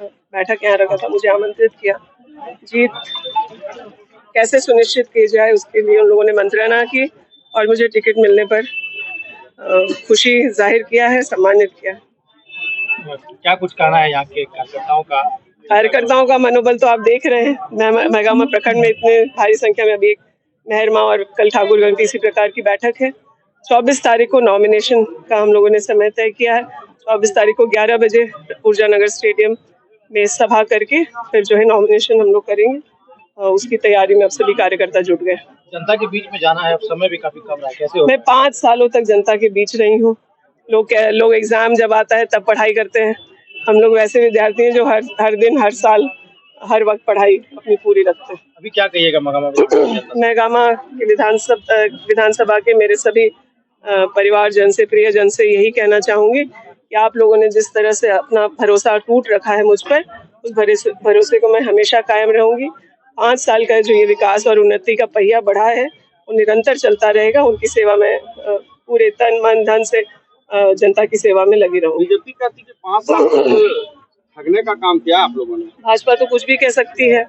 बैठक यहाँ रखा था, मुझे आमंत्रित किया। जीत कैसे सुनिश्चित की जाए उसके लिए उन लोगों ने मंत्रणा की और मुझे टिकट मिलने पर खुशी जाहिर किया है, सम्मानित किया। क्या कुछ कहना है यहाँ के कार्यकर्ताओं का? कार्यकर्ताओं का मनोबल तो आप देख रहे हैं। मेहगामा प्रखंड में इतने भारी संख्या में अभी मेहरमा और कल ठाकुरगंज इसी प्रकार की बैठक है। 24 तारीख को नॉमिनेशन का हम लोगों ने समय तय किया है। 24 तारीख को 11 बजे ऊर्जा नगर स्टेडियम में सभा करके फिर जो है नॉमिनेशन हम लोग करेंगे। उसकी तैयारी में अब सभी कार्यकर्ता जुट गए। जनता के बीच में जाना है, अब समय भी काफी कम है, कैसे हो? मैं 5 सालों तक जनता के बीच रही हूँ। लोग एग्जाम जब आता है तब पढ़ाई करते हैं। हम लोग वैसे विद्यार्थी हैं जो हर दिन, हर साल, हर वक्त पढ़ाई अपनी पूरी रखते हैं। अभी क्या कहिएगा मेहगामा की विधानसभा के मेरे सभी परिवारजन से, प्रियजन से यही कहना चाहूंगी कि आप लोगों ने जिस तरह से अपना भरोसा टूट रखा है मुझ पर, उस भरोसे को मैं हमेशा कायम रहूंगी। 5 साल का जो ये विकास और उन्नति का पहिया बढ़ा है वो निरंतर चलता रहेगा। उनकी सेवा में पूरे तन मन धन से जनता की सेवा में लगी रहूंगी। बीजेपी कहती है 5 साल ठगने का काम किया आप लोगों ने। भाजपा तो कुछ भी कह सकती है।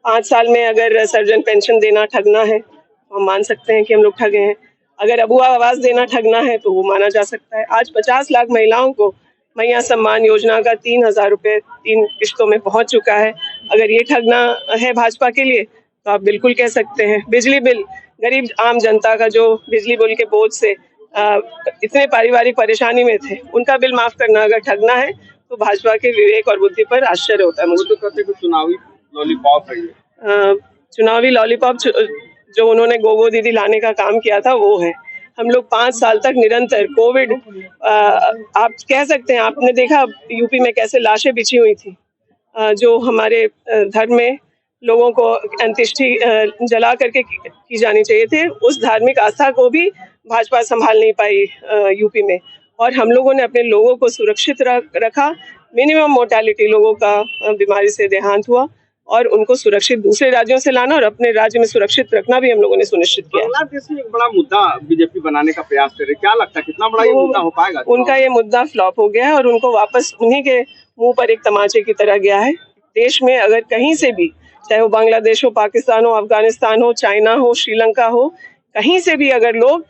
5 साल में अगर सर्जन पेंशन देना ठगना है तो हम मान सकते हैं कि हम लोग ठगे हैं। अगर अबुआ आवास देना ठगना है तो वो माना जा सकता है। आज 50 लाख महिलाओं को मैया सम्मान योजना का 3,000 रुपए 3 किश्तों में पहुंच चुका है। अगर ये ठगना है भाजपा के लिए तो आप बिल्कुल कह सकते हैं। बिजली बिल, गरीब आम जनता का जो बिजली बिल के बोझ से इतने पारिवारिक परेशानी में थे, उनका बिल माफ करना अगर ठगना है तो भाजपा के विवेक और बुद्धि पर आश्चर्य होता है मुझे। तो कहते हैं चुनावी लॉलीपॉप है। चुनावी लॉलीपॉप जो उन्होंने गोगो दीदी लाने का काम किया था वो है। हम लोग 5 साल तक निरंतर कोविड, आप कह सकते हैं, आपने देखा यूपी में कैसे लाशें बिछी हुई थी। जो हमारे धर्म में लोगों को अंत्येष्टि जला करके की जानी चाहिए थे, उस धार्मिक आस्था को भी भाजपा संभाल नहीं पाई यूपी में। और हम लोगों ने अपने लोगों को सुरक्षित रखा। मिनिमम मोर्टेलिटी लोगों का बीमारी से देहांत हुआ और उनको सुरक्षित दूसरे राज्यों से लाना और अपने राज्य में सुरक्षित रखना भी हम लोगों ने सुनिश्चित किया। बांग्लादेश में एक बड़ा मुद्दा बीजेपी बनाने का प्रयास कर रही है, क्या लगता है कितना बड़ा ये मुद्दा हो पाएगा? उनका ये मुद्दा फ्लॉप हो गया है और उनको वापस उन्हीं के मुंह पर एक तमाचे की तरह गया है। देश में अगर कहीं से भी, चाहे वो बांग्लादेश हो, पाकिस्तान हो, अफगानिस्तान हो, चाइना हो, श्रीलंका हो, कहीं से भी अगर लोग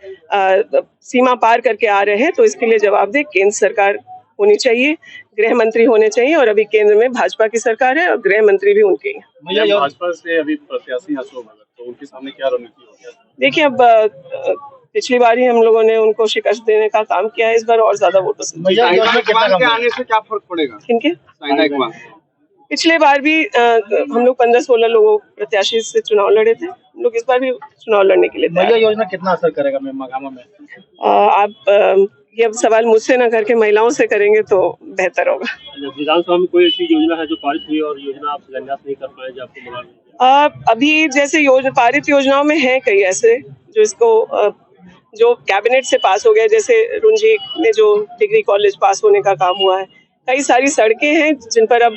सीमा पार करके आ रहे हैं तो इसके लिए जवाबदेह केंद्र सरकार होनी चाहिए, गृह मंत्री होने चाहिए। और अभी केंद्र में भाजपा की सरकार है और गृह मंत्री भी उनके ही हैं। भाजपा से अभी प्रत्याशी अशोक भगत, तो उनके सामने क्या रणनीति होगी? देखिए, अब पिछली बार ही हम लोगों ने उनको शिकस्त देने का काम किया है, इस बार और ज्यादा वोटों से। के आने से क्या फर्क पड़ेगा? किनके? साइना इकबाल। पिछले बार भी हम लोग 15-16 लोगों प्रत्याशी से चुनाव लड़े थे। हम लोग इस बार भी चुनाव लड़ने के लिए मैया योजना कितना असर करेगा मेहगामा में? आप ये सवाल मुझसे ना करके महिलाओं से करेंगे तो बेहतर होगा। विधानसभा में कोई ऐसी योजना है जो पारित हुई और योजना आप शिलान्यास नहीं कर पाए, जो आपको मिला? अभी जैसे पारित योजनाओं में है कई ऐसे जो इसको जो कैबिनेट से पास हो गया, जैसे रुंझी में जो डिग्री कॉलेज पास होने का काम हुआ है। कई सारी सड़कें हैं जिन पर अब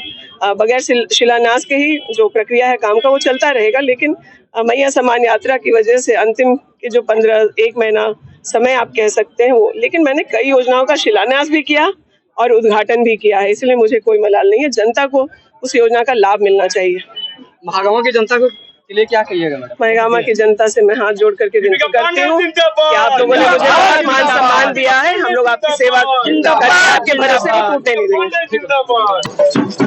बगैर शिलान्यास के ही जो प्रक्रिया है काम का वो चलता रहेगा। लेकिन मैया सम्मान यात्रा की वजह से अंतिम के जो 1 महीना समय आप कह सकते हैं वो, लेकिन मैंने कई योजनाओं का शिलान्यास भी किया और उद्घाटन भी किया है, इसलिए मुझे कोई मलाल नहीं है। जनता को उस योजना का लाभ मिलना चाहिए। महागामा की जनता को के लिए क्या कहिएगा मैडम? मेहगामा की जनता से मैं हाथ जोड़ करके विनती करती हूँ कि आप लोगों ने मुझे मान सम्मान दिया है, हम लोग आपकी सेवा करके आपके भरोसे को टूटने नहीं देंगे।